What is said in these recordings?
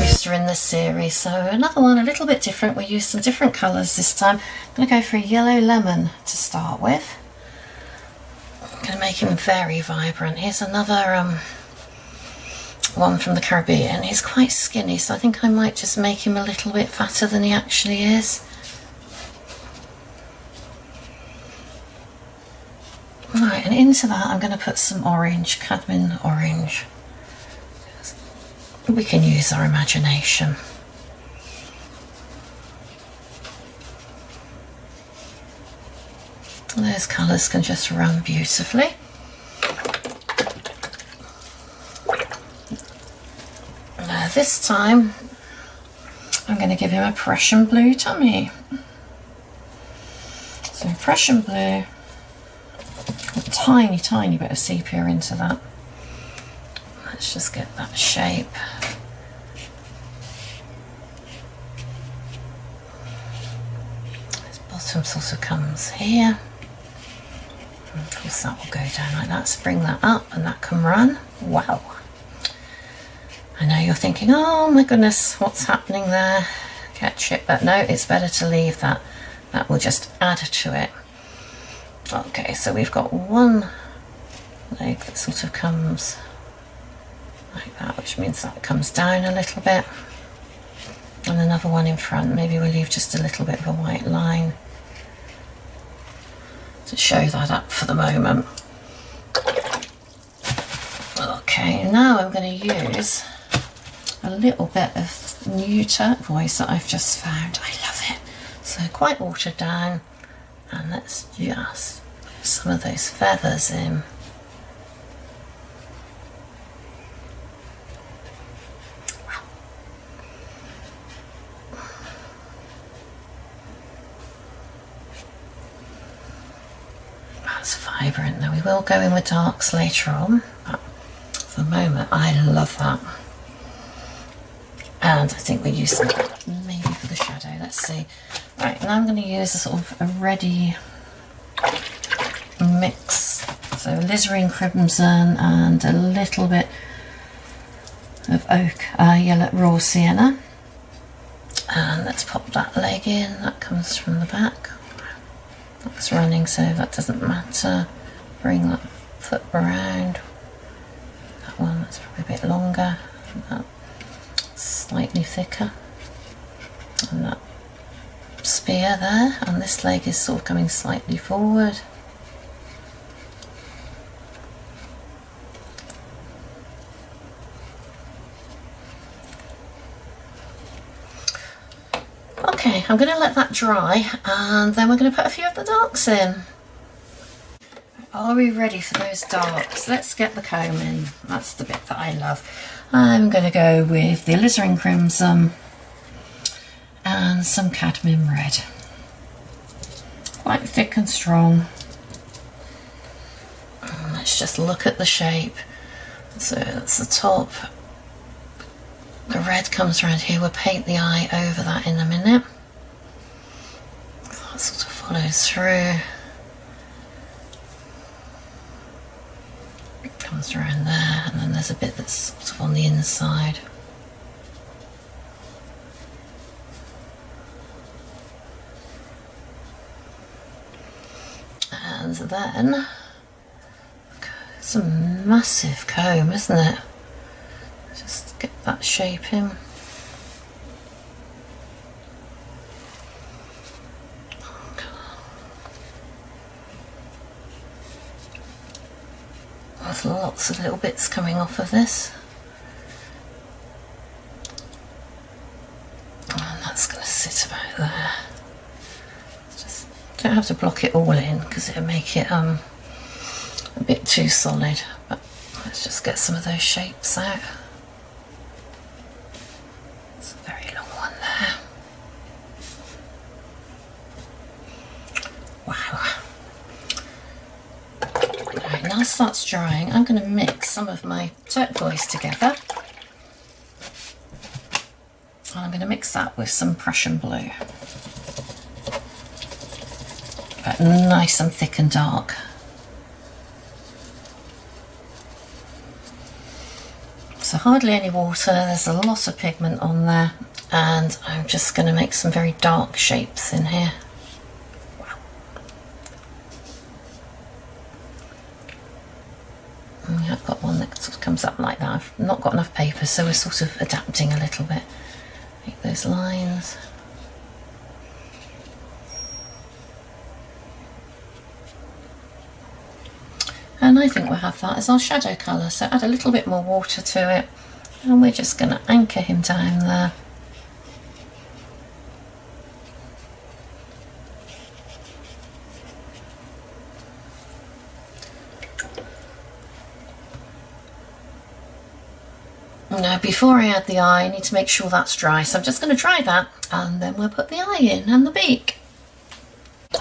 Rooster in this series. So another one a little bit different. We use some different colours this time. I'm going to go for a yellow lemon to start with. I'm going to make him very vibrant. Here's another one from the Caribbean. He's quite skinny, so I think I might just make him a little bit fatter than he actually is. Right, and into that I'm going to put some orange, cadmium orange. We can use our imagination. And those colours can just run beautifully. Now this time I'm going to give him a Prussian blue tummy. So Prussian blue, a tiny bit of sepia into that. Let's just get that shape. This bottom sort of comes here. And of course that will go down like that. So bring that up and that can run. Wow. I know you're thinking, oh my goodness, what's happening there? Catch it, but no, it's better to leave that. That will just add to it. Okay, so we've got one leg that sort of comes like that, which means that comes down a little bit, and another one in front. Maybe we'll leave just a little bit of a white line to show that up for the moment. Okay, now I'm going to use a little bit of new turquoise that I've just found. I love it. So quite watered down, and let's just put some of those feathers in. That's vibrant. Now we will go in with darks later on, but for the moment I love that. And I think we use some maybe for the shadow. Let's see. Right, now I'm going to use a sort of a ready mix. So alizarin crimson and a little bit of oak, yellow raw sienna. And let's pop that leg in. That comes from the back. That's running, so that doesn't matter. Bring that foot around. That one, that's probably a bit longer. That slightly thicker. And that spear there. And this leg is sort of coming slightly forward. Okay, I'm going to let that dry, and then we're going to put a few of the darks in. Are we ready for those darks? Let's get the comb in. That's the bit that I love. I'm going to go with the alizarin crimson and some cadmium red. Quite thick and strong. And let's just look at the shape. So that's the top. The red comes around here. We'll paint the eye over that in a minute. That sort of follows through. It comes around there, and then there's a bit that's sort of on the inside. And then, it's a massive comb, isn't it? Just get that shape in. There's lots of little bits coming off of this. And that's going to sit about there. Just don't have to block it all in because it'll make it a bit too solid. But let's just get some of those shapes out. It's a very long one there. Wow. Right, now it starts drying, I'm going to mix some of my turquoise together. And I'm going to mix that with some Prussian blue. But nice and thick and dark. So hardly any water, there's a lot of pigment on there, and I'm just going to make some very dark shapes in here. Wow. I've got one that sort of comes up like that. I've not got enough paper, so we're sort of adapting a little bit. Make those lines. And I think we'll have that as our shadow colour, so add a little bit more water to it, and we're just going to anchor him down there. Now before I add the eye, I need to make sure that's dry, so I'm just going to dry that, and then we'll put the eye in and the beak.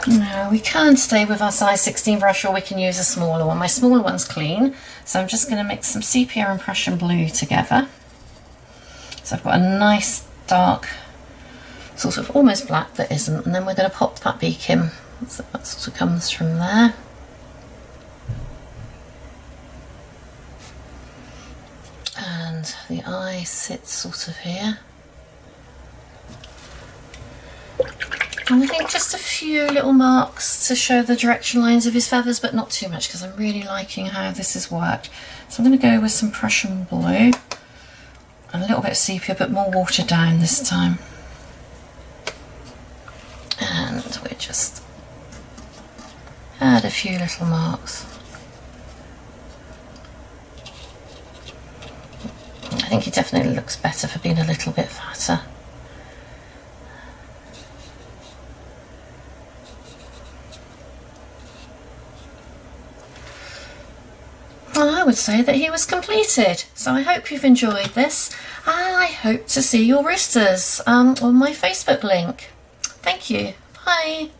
Now we can stay with our size 16 brush, or we can use a smaller one. My smaller one's clean, so I'm just going to mix some sepia and Prussian blue together. So I've got a nice dark, sort of almost black but isn't, and then we're going to pop that beak in. So that sort of comes from there. And the eye sits sort of here. And I think just a few little marks to show the direction lines of his feathers, but not too much, because I'm really liking how this has worked. So I'm going to go with some Prussian blue and a little bit of sepia, but more watered down this time. And we just add a few little marks. I think he definitely looks better for being a little bit fatter. Well, I would say that he was completed. So I hope you've enjoyed this, and I hope to see your roosters on my Facebook link. Thank you. Bye.